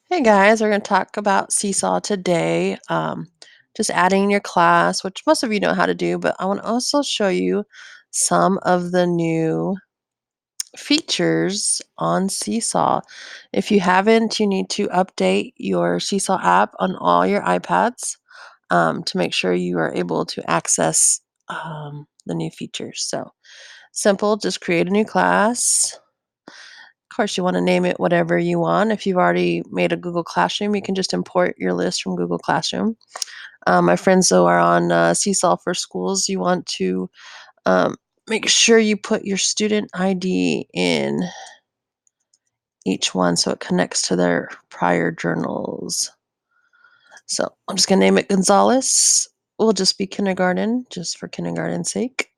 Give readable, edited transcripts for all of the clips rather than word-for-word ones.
Hey guys, we're going to talk about Seesaw today. Just adding in your class, which most of you know how to do, but I want to also show you some of the new features on Seesaw. If you haven't, you need to update your Seesaw app on all your iPads to make sure you are able to access the new features. So simple, just create a new class. Of course, you want to name it whatever you want. If you've already made a Google Classroom, you can just import your list from Google Classroom. My friends, though, are on Seesaw for Schools. You want to um, make sure you put your student ID in each one so it connects to their prior journals. So I'm just going to name it Gonzalez. We'll just be kindergarten, just for kindergarten's sake,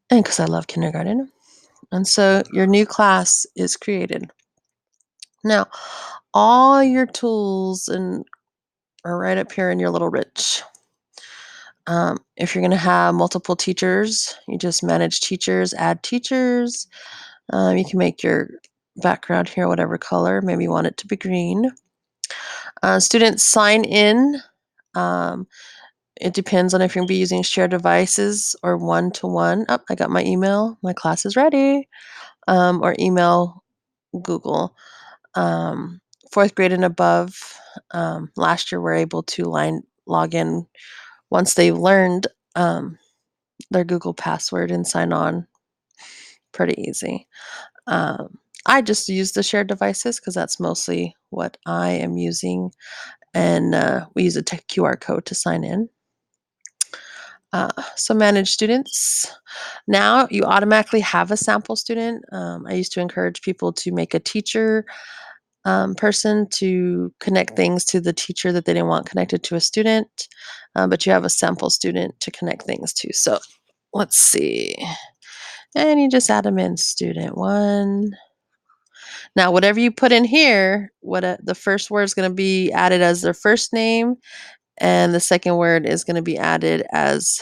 and because I love kindergarten. And so your new class is created. Now, all your tools are right up here in your little rich. If you're going to have multiple teachers, you just manage teachers, add teachers. You can make your background here whatever color. Maybe you want it to be green. Students sign in. Um, it depends on if you're going to be using shared devices or one-to-one. Oh, I got my email. My class is ready. Or email Google. Um, fourth grade and above. Last year, we're able to log in once they learned their Google password and sign on. Pretty easy. I just use the shared devices because that's mostly what I am using, and we use a QR code to sign in. So manage students. Now you automatically have a sample student. I used to encourage people to make a teacher person to connect things to the teacher that they didn't want connected to a student, but you have a sample student to connect things to. So let's see. And you just add them in, student one. Now, whatever you put in here, the first word is going to be added as their first name, and the second word is going to be added as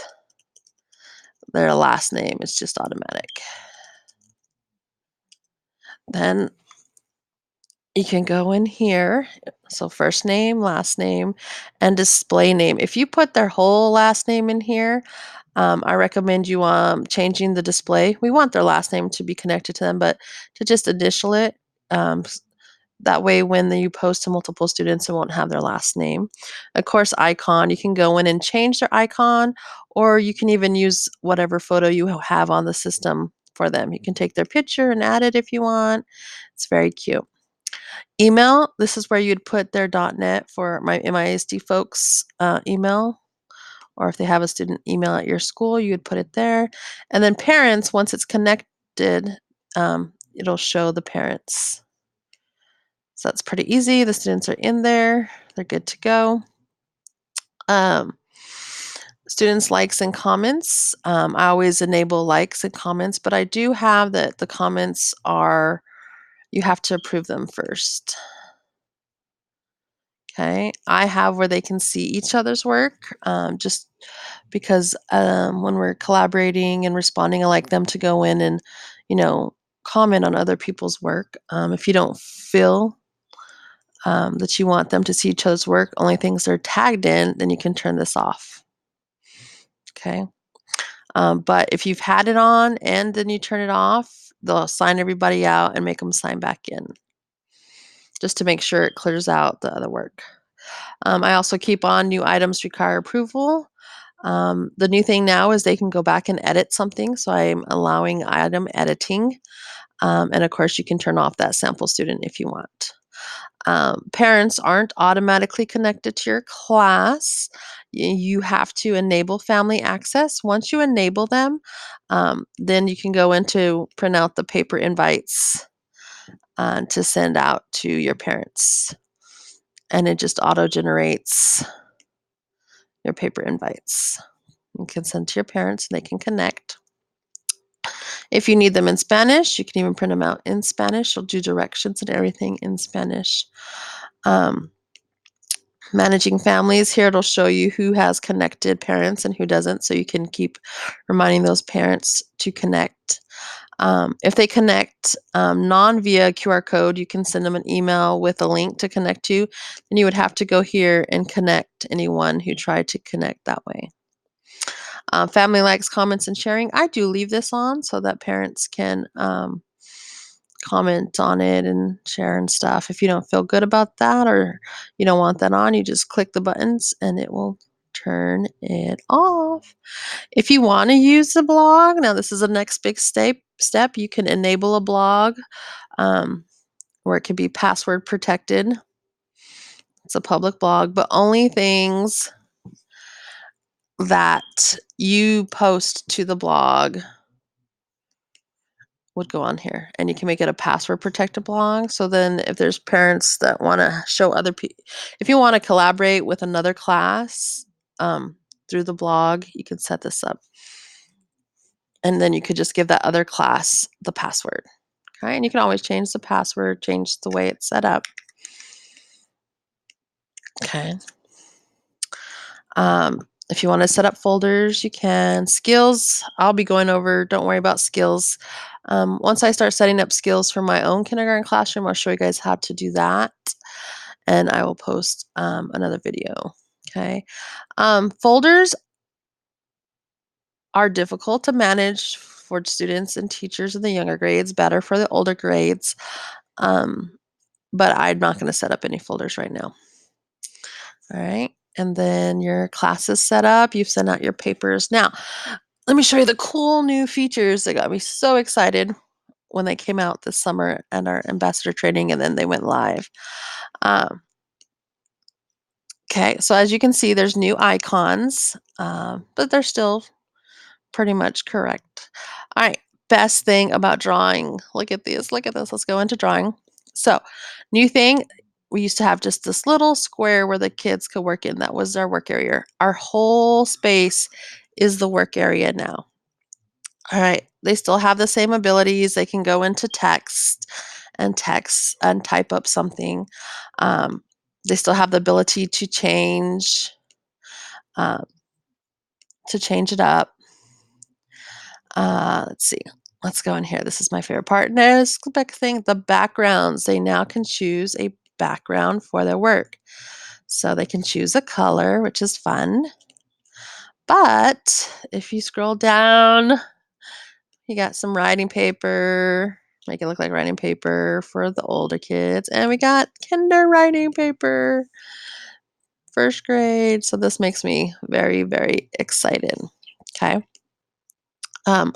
their last name. It's just automatic. Then you can go in here. So first name, last name, and display name. If you put their whole last name in here, I recommend you changing the display. We want their last name to be connected to them, but to just initial it. Um, that way, when you post to multiple students, it won't have their last name. Of course, icon, you can go in and change their icon, or you can even use whatever photo you have on the system for them. You can take their picture and add it if you want. It's very cute. Email, this is where you'd put their .NET for my MISD folks email, or if they have a student email at your school, you would put it there. And then parents, once it's connected, it'll show the parents. So that's pretty easy. The students are in there. They're good to go. Um, students' likes and comments. I always enable likes and comments, but I do have that the comments are, you have to approve them first. Okay. I have where they can see each other's work, just because when we're collaborating and responding, I like them to go in and, you know, comment on other people's work. If you don't feel that you want them to see each other's work, only things they're tagged in, then you can turn this off. Okay. But if you've had it on and then you turn it off, they'll sign everybody out and make them sign back in just to make sure it clears out the other work. I also keep on new items require approval. The new thing now is they can go back and edit something. So I'm allowing item editing. And of course, you can turn off that sample student if you want. Parents aren't automatically connected to your class. You have to enable family access. Once you enable them, then you can go into print out the paper invites to send out to your parents. And it just auto generates your paper invites. You can send to your parents and they can connect. If you need them in Spanish, you can even print them out in Spanish. It'll do directions and everything in Spanish. Managing families, here it'll show you who has connected parents and who doesn't, so you can keep reminding those parents to connect. If they connect non via QR code, you can send them an email with a link to connect to. Then you would have to go here and connect anyone who tried to connect that way. Family likes, comments, and sharing. I do leave this on so that parents can comment on it and share and stuff. If you don't feel good about that or you don't want that on, you just click the buttons and it will turn it off. If you want to use the blog, now this is the next big step. You can enable a blog where it can be password protected. It's a public blog, but only things that you post to the blog would go on here, and you can make it a password protected blog. So then if there's parents that want to show other people, if you want to collaborate with another class through the blog, you can set this up. And then you could just give that other class the password. Okay. And you can always change the password, change the way it's set up. Okay. If you want to set up folders, you can. Skills, I'll be going over. Don't worry about skills. Once I start setting up skills for my own kindergarten classroom, I'll show you guys how to do that. And I will post another video. Okay. Folders are difficult to manage for students and teachers in the younger grades, better for the older grades. But I'm not going to set up any folders right now. All right. And then your class is set up. You've sent out your papers. Now, let me show you the cool new features that got me so excited when they came out this summer at our ambassador training and then they went live. Okay, so as you can see, there's new icons, but they're still pretty much correct. All right, best thing about drawing. Look at this. Look at this. Let's go into drawing. So, new thing. We used to have just this little square where the kids could work in. That was our work area. Our whole space is the work area now. All right. They still have the same abilities. They can go into text and type up something. They still have the ability uh, to change it up. Let's see. Let's go in here. This is my favorite part. There's the big thing, the backgrounds. They now can choose a background for their work. So they can choose a color, which is fun. But if you scroll down, you got some writing paper. Make it look like writing paper for the older kids. And we got kinder writing paper, first grade. So this makes me very, very excited. Okay. Um,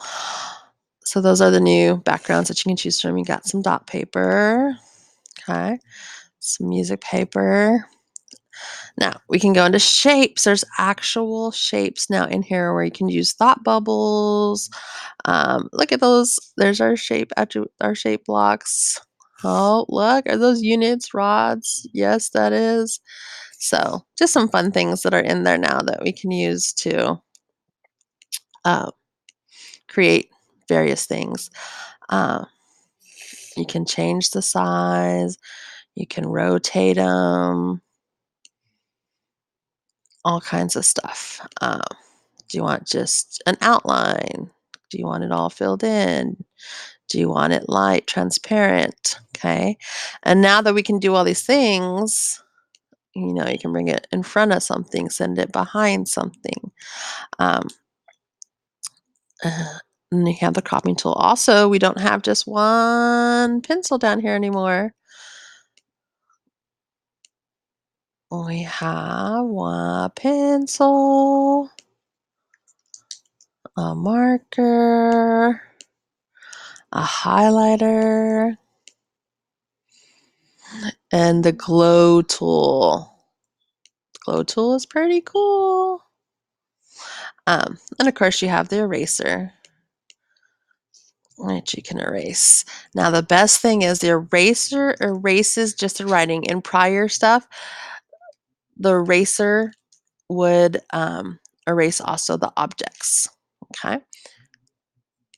so those are the new backgrounds that you can choose from. You got some dot paper. Okay. Some music paper. Now we can go into shapes. There's actual shapes now in here where you can use thought bubbles. Look at those. There's our shape blocks. Oh, look, are those units, rods? Yes, that is. So just some fun things that are in there now that we can use to uh, create various things. Uh, you can change the size. You can rotate them. All kinds of stuff. Do you want just an outline? Do you want it all filled in? Do you want it light, transparent? Okay. And now that we can do all these things, you can bring it in front of something, send it behind something. Um, and you have the cropping tool. Also, we don't have just one pencil down here anymore. We have one pencil, a marker, a highlighter, and the glow tool. The glow tool is pretty cool. And of course, you have the eraser, which you can erase. Now, the best thing is the eraser erases just the writing. In prior stuff, the eraser would erase also the objects. Okay.